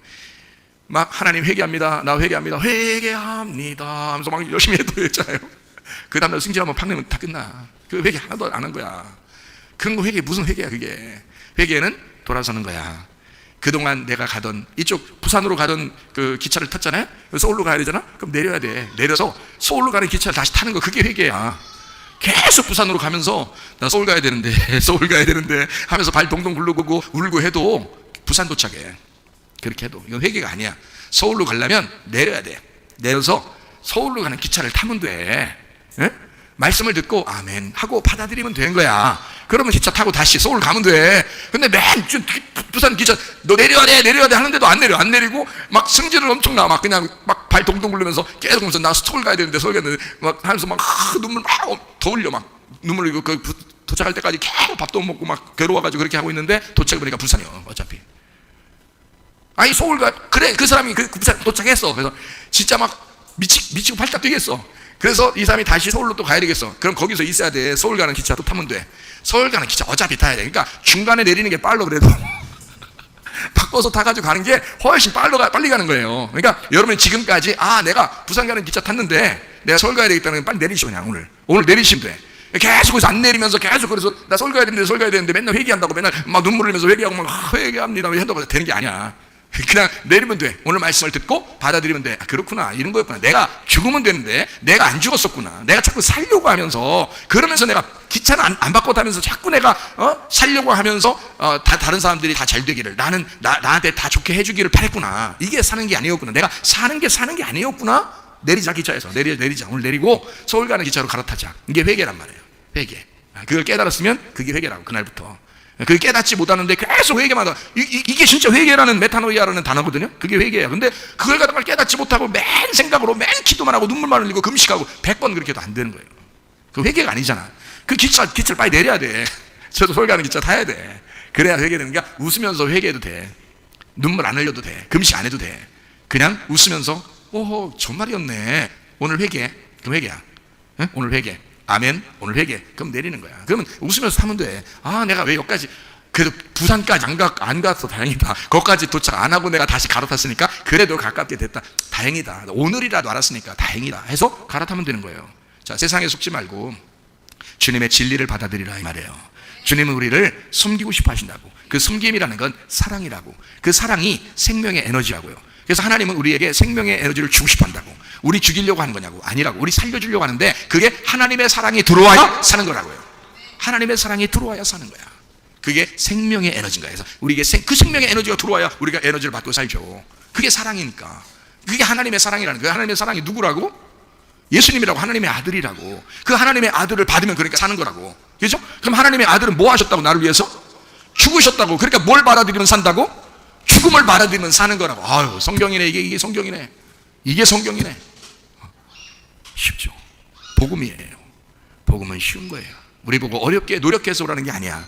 막 하나님 회개합니다, 나 회개합니다, 회개합니다 하면서 막 열심히 해도 했잖아요. 그 다음날 승질 한번 팍 내면 다 끝나. 그 회개 하나도 안 한 거야. 그런 거 회개 무슨 회개야 그게. 회개는 돌아서는 거야. 그동안 내가 가던 이쪽 부산으로 가던 그 기차를 탔잖아요. 서울로 가야 되잖아. 그럼 내려야 돼. 내려서 서울로 가는 기차를 다시 타는 거, 그게 회개야. 계속 부산으로 가면서 나 서울 가야 되는데 서울 가야 되는데 하면서 발 동동 굴르고 울고 해도 부산 도착해. 그렇게 해도 이건 회개가 아니야. 서울로 가려면 내려야 돼. 내려서 서울로 가는 기차를 타면 돼. 예? 말씀을 듣고 아멘 하고 받아들이면 되는 거야. 그러면 기차 타고 다시 서울 가면 돼. 근데 맨 부산 기차 너 내려야 돼 하는데도 안 내리고 막 승질을 엄청 나. 막 그냥 막 발 동동 굴리면서 계속 하면서 나 서울 가야 되는데 막 하면서 막 눈물 막 더 흘려. 막 눈물 흘리고 그 도착할 때까지 계속 밥도 못 먹고 막 괴로워가지고 그렇게 하고 있는데 도착해보니까 부산이요. 어차피 아니 서울 가. 그래 그 사람이 그 부산 도착했어. 그래서 진짜 막 미치고 팔딱 뛰겠어. 그래서 이 사람이 다시 서울로 또 가야 되겠어. 그럼 거기서 있어야 돼. 서울 가는 기차 또 타면 돼. 서울 가는 기차 어차피 타야 돼. 그러니까 중간에 내리는 게 빨라. 그래도 바꿔서 타가지고 가는 게 훨씬 빨리 가는 거예요. 그러니까 여러분이 지금까지 내가 부산 가는 기차 탔는데 내가 서울 가야 되겠다는 건 빨리 내리시오. 그냥 오늘 내리시면 돼. 계속 거기서 안 내리면서 계속 그래서 나 서울 가야 되는데 맨날 회개한다고 맨날 막 눈물 흘리면서 회개하고 막 회개합니다 한다고 되는 게 아니야. 그냥 내리면 돼. 오늘 말씀을 듣고 받아들이면 돼. 그렇구나. 이런 거였구나. 내가 죽으면 되는데 내가 안 죽었었구나. 내가 자꾸 살려고 하면서 그러면서 내가 기차는 안 바꿔 타면서 자꾸 내가 살려고 하면서 다른 사람들이 다 잘 되기를 나한테 다 좋게 해주기를 바랬구나. 이게 사는 게 아니었구나. 내가 사는 게 아니었구나. 내리자 기차에서 내리자. 오늘 내리고 서울 가는 기차로 갈아타자. 이게 회개란 말이에요. 회개. 그걸 깨달았으면 그게 회개라고. 그날부터. 그게 깨닫지 못하는데 계속 회개만 하다. 이게 진짜 회개라는 메타노이아라는 단어거든요. 그게 회개야. 근데 그걸 갖다가 깨닫지 못하고 맨 생각으로 맨 기도만 하고 눈물만 흘리고 금식하고 100번 그렇게 해도 안 되는 거예요. 그 회개가 아니잖아. 그 기차를 빨리 내려야 돼. 저도 서울 가는 기차 타야 돼. 그래야 회개되는 거야. 웃으면서 회개해도 돼. 눈물 안 흘려도 돼. 금식 안 해도 돼. 그냥 웃으면서 오호 정말이었네. 오늘 회개. 그럼 회개야. 응? 오늘 회개. 아멘. 오늘 회개. 그럼 내리는 거야. 그러면 웃으면서 타면 돼. 내가 왜 여기까지 그래도 부산까지 안 갔어. 다행이다. 거기까지 도착 안 하고 내가 다시 갈아탔으니까 그래도 가깝게 됐다. 다행이다. 오늘이라도 알았으니까 다행이다 해서 갈아타면 되는 거예요. 자, 세상에 속지 말고 주님의 진리를 받아들이라 이 말이에요. 주님은 우리를 섬기고 싶어 하신다고. 그 섬김이라는 건 사랑이라고. 그 사랑이 생명의 에너지라고요. 그래서 하나님은 우리에게 생명의 에너지를 주고 싶어 한다고. 우리 죽이려고 하는 거냐고. 아니라고. 우리 살려주려고 하는데 그게 하나님의 사랑이 들어와야 사는 거라고요. 하나님의 사랑이 들어와야 사는 거야. 그게 생명의 에너지인 거야. 그래서 우리에게 그 생명의 에너지가 들어와야 우리가 에너지를 받고 살죠. 그게 사랑이니까. 그게 하나님의 사랑이라는 거야. 하나님의 사랑이 누구라고? 예수님이라고. 하나님의 아들이라고. 그 하나님의 아들을 받으면 그러니까 사는 거라고. 그렇죠? 그럼 하나님의 아들은 뭐 하셨다고? 나를 위해서? 죽으셨다고. 그러니까 뭘 받아들이면 산다고? 죽음을 받아들이면 사는 거라고. 아유, 성경이네. 이게 성경이네. 이게 성경이네. 쉽죠. 복음이에요. 복음은 쉬운 거예요. 우리 보고 어렵게 노력해서 오라는 게 아니야.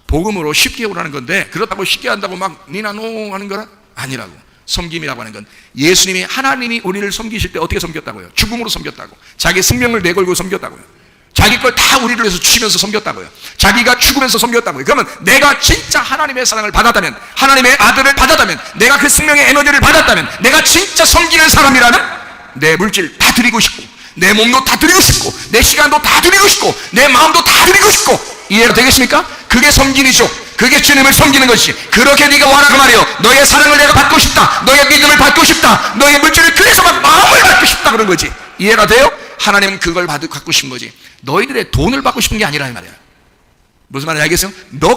복음으로 쉽게 오라는 건데 그렇다고 쉽게 한다고 막 니나노 하는 거라 아니라고. 섬김이라고 하는 건 예수님이 하나님이 우리를 섬기실 때 어떻게 섬겼다고요? 죽음으로 섬겼다고. 자기 생명을 내걸고 섬겼다고요. 자기 걸 다 우리를 위해서 주시면서 섬겼다고요. 자기가 죽으면서 섬겼다고요. 그러면 내가 진짜 하나님의 사랑을 받았다면, 하나님의 아들을 받았다면, 내가 그 생명의 에너지를 받았다면, 내가 진짜 섬기는 사람이라면 내 물질 다 드리고 싶고, 내 몸도 다 드리고 싶고, 내 시간도 다 드리고 싶고, 내 마음도 다 드리고 싶고. 이해가 되겠습니까? 그게 섬김이죠. 그게 주님을 섬기는 것이. 그렇게 네가 와라 그 말이요. 너의 사랑을 내가 받고 싶다. 너의 믿음을 받고 싶다. 너의 물질을 그래서 막 마음을 받고 싶다 그런 거지. 이해가 돼요? 하나님은 그걸 갖고 싶은 거지. 너희들의 돈을 받고 싶은 게 아니라 이 말이야. 무슨 말인지 알겠어요? 네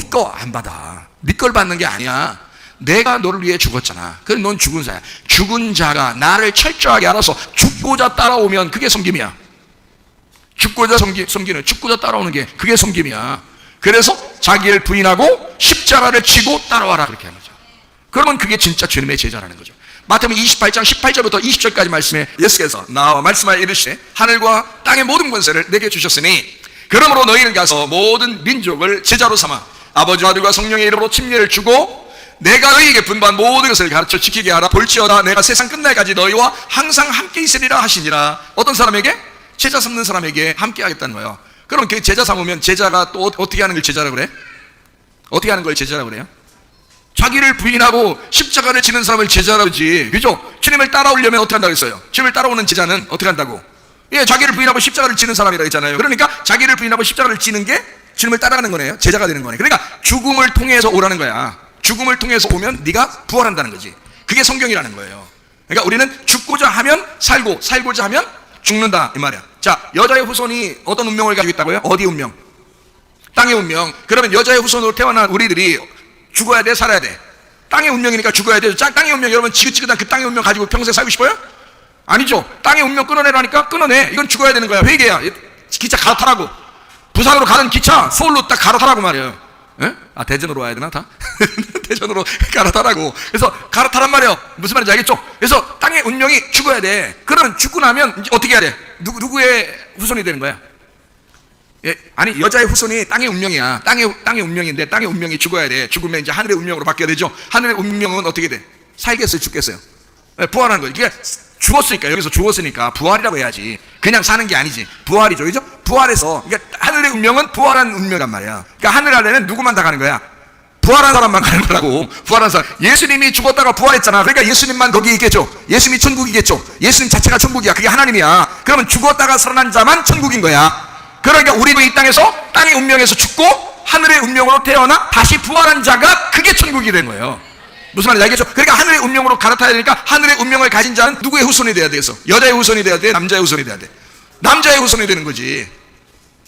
거 안 받아. 네 걸 받는 게 아니야. 내가 너를 위해 죽었잖아. 그럼 넌 죽은 자야. 죽은 자가 나를 철저하게 알아서 죽고자 따라오면 그게 섬김이야. 죽고자 섬기는, 죽고자 따라오는 게 그게 섬김이야. 그래서 자기를 부인하고 십자가를 지고 따라와라 그렇게 하는 거죠. 그러면 그게 진짜 주님의 제자라는 거죠. 마태복음 28장 18절부터 20절까지 말씀에 예수께서 나와 말씀하여 이르시되 하늘과 땅의 모든 권세를 내게 주셨으니 그러므로 너희는 가서 모든 민족을 제자로 삼아 아버지와 아들과 성령의 이름으로 침례를 주고 내가 너희에게 분부한 모든 것을 가르쳐 지키게 하라. 볼지어다 내가 세상 끝날까지 너희와 항상 함께 있으리라 하시니라. 어떤 사람에게? 제자 삼는 사람에게 함께 하겠다는 거예요. 그럼 그 제자 삼으면 제자가 또 어떻게 하는 걸 제자라고 그래? 어떻게 하는 걸 제자라고 그래요? 자기를 부인하고 십자가를 지는 사람을 제자라고 하지. 그죠? 주님을 따라오려면 어떻게 한다고 했어요? 주님을 따라오는 제자는 어떻게 한다고? 예, 자기를 부인하고 십자가를 지는 사람이라고 했잖아요. 그러니까 자기를 부인하고 십자가를 지는 게 주님을 따라가는 거네요. 제자가 되는 거네. 그러니까 죽음을 통해서 오라는 거야. 죽음을 통해서 오면 네가 부활한다는 거지. 그게 성경이라는 거예요. 그러니까 우리는 죽고자 하면 살고, 살고자 하면 죽는다 이 말이야. 자, 여자의 후손이 어떤 운명을 가지고 있다고요? 어디 운명? 땅의 운명. 그러면 여자의 후손으로 태어난 우리들이 죽어야 돼, 살아야 돼? 땅의 운명이니까 죽어야 돼. 땅의 운명, 여러분 지긋지긋한 그 땅의 운명 가지고 평생 살고 싶어요? 아니죠. 땅의 운명 끊어내라니까 끊어내. 이건 죽어야 되는 거야. 회개야. 기차 갈아타라고. 부산으로 가는 기차 서울로 딱 갈아타라고 말이에요. 예? 아, 대전으로 와야 되나 다? 대전으로 갈아타라고. 그래서 갈아타란 말이에요. 무슨 말인지 알겠죠? 그래서 땅의 운명이 죽어야 돼. 그러면 죽고 나면 이제 어떻게 해야 돼? 누구의 후손이 되는 거야? 예? 아니, 여자의 후손이 땅의 운명이야. 땅의 운명인데 땅의 운명이 죽어야 돼. 죽으면 이제 하늘의 운명으로 바뀌어야 되죠. 하늘의 운명은 어떻게 돼? 살겠어요, 죽겠어요? 예, 부활하는 거예요. 이게 죽었으니까, 여기서 죽었으니까 부활이라고 해야지. 그냥 사는 게 아니지. 부활이죠, 그죠? 부활해서, 그러니까 하늘의 운명은 부활한 운명이란 말이야. 그러니까 하늘 아래는 누구만 다 가는 거야? 부활한 사람만 가는 거라고. 부활한 사람. 예수님이 죽었다가 부활했잖아. 그러니까 예수님만 거기 있겠죠. 예수님이 천국이겠죠. 예수님 자체가 천국이야. 그게 하나님이야. 그러면 죽었다가 살아난 자만 천국인 거야. 그러니까 우리도 이 땅에서 땅의 운명에서 죽고 하늘의 운명으로 태어나 다시 부활한 자가 그게 천국이 된 거예요. 무슨 말인지 알겠죠? 그러니까 하늘의 운명으로 갈아타야 되니까 하늘의 운명을 가진 자는 누구의 후손이 돼야 돼서? 여자의 후손이 돼야 돼? 남자의 후손이 돼야 돼? 남자의 후손이 되는 거지.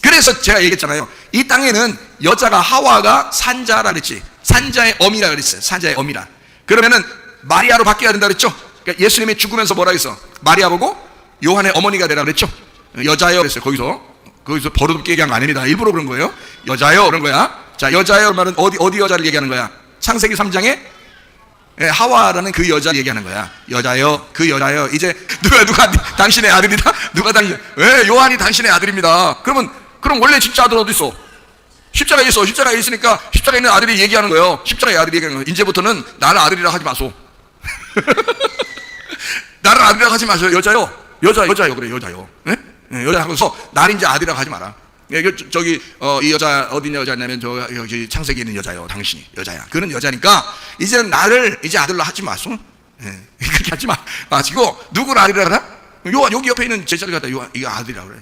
그래서 제가 얘기했잖아요. 이 땅에는 여자가 하와가 산자라 그랬지. 산자의 어미라 그랬어요. 산자의 어미라. 그러면은 마리아로 바뀌어야 된다 그랬죠? 그러니까 예수님이 죽으면서 뭐라 했어? 마리아 보고 요한의 어머니가 되라 그랬죠? 여자여 그랬어요. 거기서 버릇없게 얘기한 거 아닙니다. 일부러 그런 거예요. 여자여 그런 거야. 자, 여자여 말은 어디 여자를 얘기하는 거야? 창세기 3장에 하와라는 그 여자 얘기하는 거야. 여자여, 그 여자여. 이제 누가 당신의 아들이다? 요한이 당신의 아들입니다. 그럼 원래 진짜 아들 어디 있어? 십자가에 있어. 십자가에 있으니까 십자가에 있는 아들이 얘기하는 거예요. 십자가의 아들이 얘기하는 거예요. 이제부터는 나를 아들이라 하지 마소. 나를 아들이라 하지 마세요. 여자요 그래. 여자요. 여자 하고서 날 이제 아들이라 하지 마라. 이 여자 어디 있는 여자냐면 여기 창세기에 있는 여자요. 당신이 여자야. 그는 여자니까 이제는 나를 이제 아들로 하지 마소. 그렇게 하지 마시고 누구를 아들이라 하라? 여기 옆에 있는 제자를 갖다 요한 이거 아들이라 그래.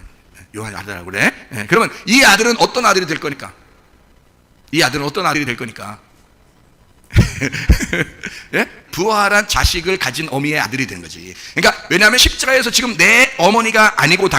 요한이 아들이라고 그래. 그러면 이 아들은 어떤 아들이 될 거니까? 이 아들은 어떤 아들이 될 거니까? 예? 부활한 자식을 가진 어미의 아들이 된 거지. 그러니까 왜냐하면 십자가에서 지금 내 어머니가 아니고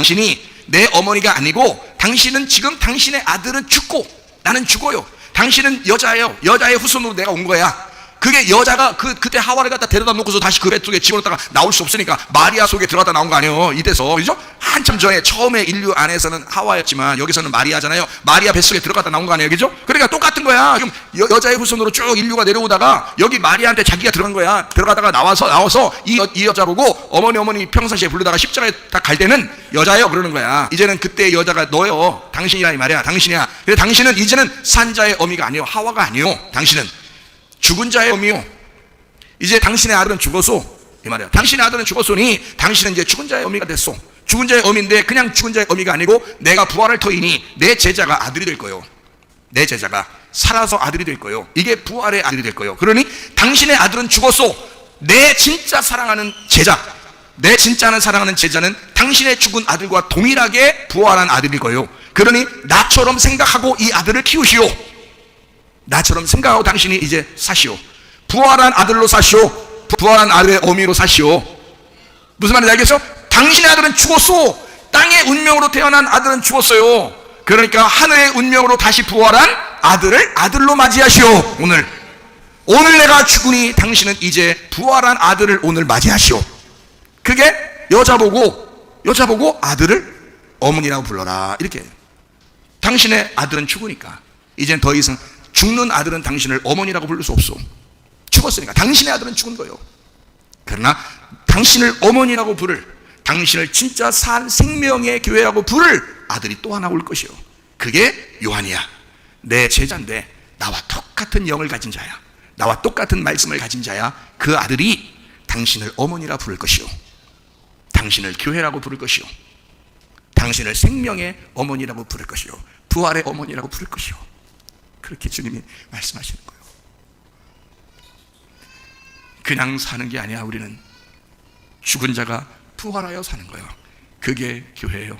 내 어머니가 아니고 당신은 지금 당신의 아들은 죽고 나는 죽어요. 당신은 여자예요. 여자의 후손으로 내가 온 거야. 그게 여자가 그때 하와를 갖다 데려다 놓고서 다시 그 배 속에 집어넣다가 나올 수 없으니까 마리아 속에 들어갔다 나온 거 아니에요. 이때서 그죠? 한참 전에 처음에 인류 안에서는 하와였지만 여기서는 마리아잖아요. 마리아 뱃속에 들어갔다 나온 거 아니에요. 그죠? 그러니까 똑같은 거야. 지금 여자의 후손으로 쭉 인류가 내려오다가 여기 마리아한테 자기가 들어간 거야. 들어가다가 나와서 이 여자 보고 어머니 평상시에 부르다가 십자가에 딱 갈 때는 여자예요 그러는 거야. 이제는 그때 여자가 너요. 당신이라 이 말이야. 당신이야. 근데 당신은 이제는 산자의 어미가 아니에요. 하와가 아니에요. 당신은 죽은 자의 어미요. 이제 당신의 아들은 죽었소 이 말이야. 당신의 아들은 죽었으니 당신은 이제 죽은 자의 어미가 됐소. 죽은 자의 어미인데 그냥 죽은 자의 어미가 아니고 내가 부활할 터이니 내 제자가 아들이 될 거요. 내 제자가 살아서 아들이 될 거요. 이게 부활의 아들이 될 거요. 그러니 당신의 아들은 죽었소. 내 진짜 사랑하는 제자, 내 진짜 사랑하는 제자는 당신의 죽은 아들과 동일하게 부활한 아들일 거요. 그러니 나처럼 생각하고 이 아들을 키우시오. 나처럼 생각하고 당신이 이제 사시오. 부활한 아들로 사시오. 부활한 아들의 어미로 사시오. 무슨 말인지 알겠어? 당신의 아들은 죽었어. 땅의 운명으로 태어난 아들은 죽었어요. 그러니까 하늘의 운명으로 다시 부활한 아들을 아들로 맞이하시오. 오늘 내가 죽으니 당신은 이제 부활한 아들을 오늘 맞이하시오. 그게 여자 보고 아들을 어머니라고 불러라 이렇게. 당신의 아들은 죽으니까 이젠 더 이상 죽는 아들은 당신을 어머니라고 부를 수 없어. 죽었으니까 당신의 아들은 죽은 거예요. 그러나 당신을 어머니라고 부를, 당신을 진짜 산 생명의 교회라고 부를 아들이 또 하나 올 것이요. 그게 요한이야. 내 제자인데 나와 똑같은 영을 가진 자야. 나와 똑같은 말씀을 가진 자야. 그 아들이 당신을 어머니라 부를 것이요. 당신을 교회라고 부를 것이요. 당신을 생명의 어머니라고 부를 것이요. 부활의 어머니라고 부를 것이요. 그렇게 주님이 말씀하시는 거예요. 그냥 사는 게 아니야. 우리는 죽은 자가 부활하여 사는 거예요. 그게 교회예요.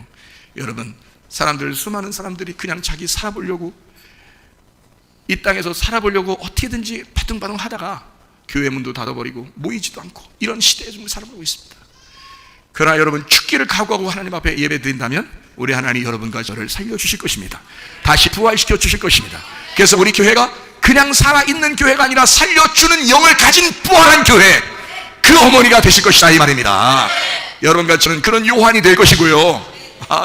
여러분, 수많은 사람들이 그냥 자기 살아보려고, 이 땅에서 살아보려고 어떻게든지 바둥바둥 하다가 교회 문도 닫아버리고 모이지도 않고 이런 시대에 좀 살아보고 있습니다. 그러나 여러분, 죽기를 각오하고 하나님 앞에 예배 드린다면 우리 하나님 여러분과 저를 살려주실 것입니다. 다시 부활시켜 주실 것입니다. 그래서 우리 교회가 그냥 살아있는 교회가 아니라 살려주는 영을 가진 부활한 교회, 그 어머니가 되실 것이다 이 말입니다. 여러분과 저는 그런 요한이 될 것이고요.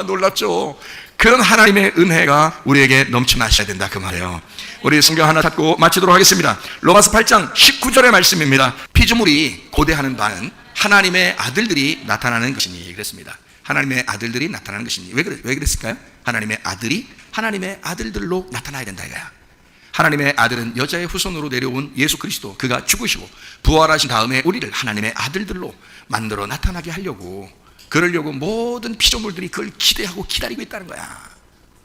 놀랍죠? 그런 하나님의 은혜가 우리에게 넘쳐나셔야 된다 그 말이에요. 우리 성경 하나 찾고 마치도록 하겠습니다. 로마서 8장 19절의 말씀입니다. 피조물이 고대하는 바는 하나님의 아들들이 나타나는 것이니 그랬습니다. 하나님의 아들들이 나타나는 것이니 왜 그랬을까요? 하나님의 아들이 하나님의 아들들로 나타나야 된다 이거야. 하나님의 아들은 여자의 후손으로 내려온 예수 그리스도, 그가 죽으시고 부활하신 다음에 우리를 하나님의 아들들로 만들어 나타나게 하려고, 그러려고 모든 피조물들이 그걸 기대하고 기다리고 있다는 거야.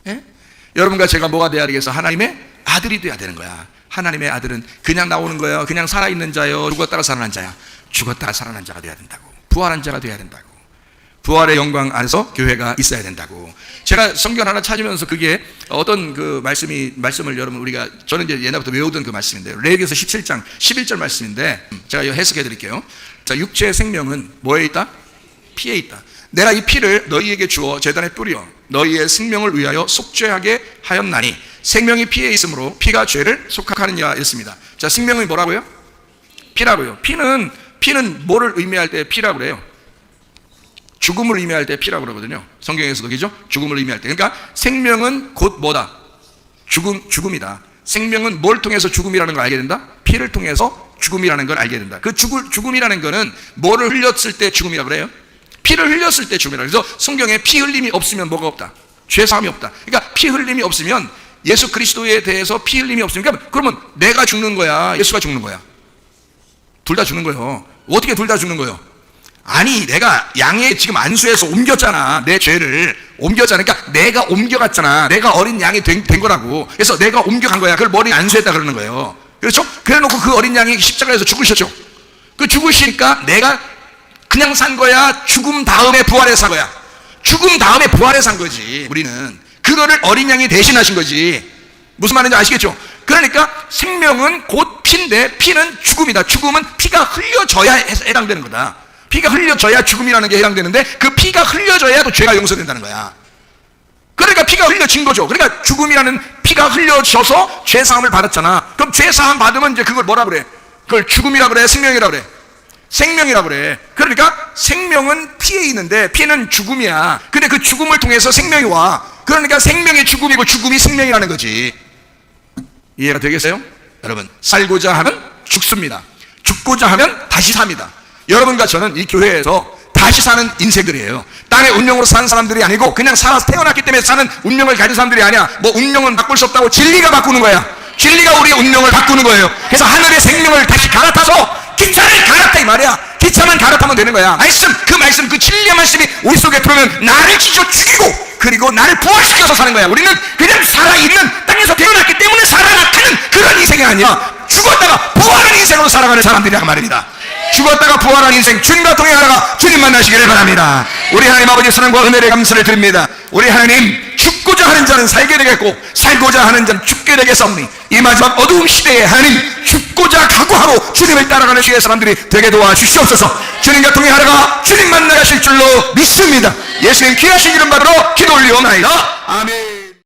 예? 여러분과 제가 뭐가 돼야 되겠어? 하나님의 아들이 돼야 되는 거야. 하나님의 아들은 그냥 나오는 거예요. 그냥 살아있는 자요, 죽었다가 살아난 자야. 죽었다가 살아난 자가 돼야 된다고. 부활한 자가 돼야 된다고. 부활의 영광 안에서 교회가 있어야 된다고. 제가 성경 하나 찾으면서 그게 어떤 그 말씀을 여러분 저는 이제 옛날부터 외우던 그 말씀인데요. 레위기서 17장 11절 말씀인데 제가 이거 해석해 드릴게요. 자, 육체의 생명은 뭐에 있다? 피에 있다. 내가 이 피를 너희에게 주어 제단에 뿌려 너희의 생명을 위하여 속죄하게 하였나니 생명이 피에 있으므로 피가 죄를 속하느니라 했습니다. 자, 생명이 뭐라고요? 피라고요. 피는 뭐를 의미할 때 피라고 그래요? 죽음을 의미할 때 피라고 그러거든요. 성경에서도 그죠? 죽음을 의미할 때. 그러니까 생명은 곧 뭐다? 죽음이다. 생명은 뭘 통해서 죽음이라는 걸 알게 된다? 피를 통해서 죽음이라는 걸 알게 된다. 그 죽음이라는 거는 뭐를 흘렸을 때 죽음이라고 그래요? 피를 흘렸을 때 죽음이라고. 그래서 성경에 피 흘림이 없으면 뭐가 없다? 죄사함이 없다. 그러니까 피 흘림이 없으면, 예수 그리스도에 대해서 피 흘림이 없으니까 그러면 내가 죽는 거야, 예수가 죽는 거야? 둘 다 죽는 거예요. 어떻게 둘 다 죽는 거예요? 아니, 내가 양의 지금 안수해서 옮겼잖아. 내 죄를 옮겼잖아. 그러니까 내가 옮겨갔잖아. 내가 어린 양이 된 거라고. 그래서 내가 옮겨간 거야. 그걸 머리 안수했다 그러는 거예요. 그렇죠? 그래 놓고 그 어린 양이 십자가에서 죽으셨죠. 그 죽으시니까 내가 그냥 산 거야? 죽음 다음에 부활해 산 거야? 죽음 다음에 부활해 산 거지. 우리는 그거를 어린 양이 대신하신 거지. 무슨 말인지 아시겠죠? 그러니까 생명은 곧 피인데, 피는 죽음이다. 죽음은 피가 흘려져야 해당되는 거다. 피가 흘려져야 죽음이라는 게 해당되는데, 그 피가 흘려져야 또 죄가 용서된다는 거야. 그러니까 피가 흘려진 거죠. 그러니까 죽음이라는 피가 흘려져서 죄사함을 받았잖아. 그럼 죄사함 받으면 이제 그걸 뭐라 그래? 그걸 죽음이라 그래? 생명이라 그래? 생명이라 그래. 그러니까 생명은 피에 있는데 피는 죽음이야. 근데 그 죽음을 통해서 생명이 와. 그러니까 생명이 죽음이고 죽음이 생명이라는 거지. 이해가 되겠어요? 여러분, 살고자 하면 죽습니다. 죽고자 하면 다시 삽니다. 여러분과 저는 이 교회에서 다시 사는 인생들이에요. 땅의 운명으로 사는 사람들이 아니고 그냥 살아서 태어났기 때문에 사는 운명을 가진 사람들이 아니야. 뭐 운명은 바꿀 수 없다고, 진리가 바꾸는 거야. 진리가 우리의 운명을 바꾸는 거예요. 그래서 하늘의 생명을 다시 갈아타서 기차를 갈아타 이 말이야. 기차만 갈아타면 되는 거야. 그 진리의 말씀이 우리 속에 들어오면 나를 찢어 죽이고 그리고 나를 부활시켜서 사는 거야. 우리는 그냥 살아있는, 땅에서 태어났기 때문에 살아나가는 그런 인생이 아니야. 죽었다가 부활하는 인생으로 살아가는 사람들이란 말입니다. 죽었다가 부활한 인생, 주님과 동행하다가 주님 만나시기를 바랍니다. 우리 하나님 아버지 사랑과 은혜를 감사를 드립니다. 우리 하나님, 죽고자 하는 자는 살게 되겠고 살고자 하는 자는 죽게 되겠사오니 이 마지막 어두운 시대에 하나님, 죽고자 각오하고 주님을 따라가는 주의 사람들이 되게 도와주시옵소서. 주님과 동행하다가 주님 만나실 줄로 믿습니다. 예수님 귀하신 이름 받으러 기도 올리옵나이다. 아멘.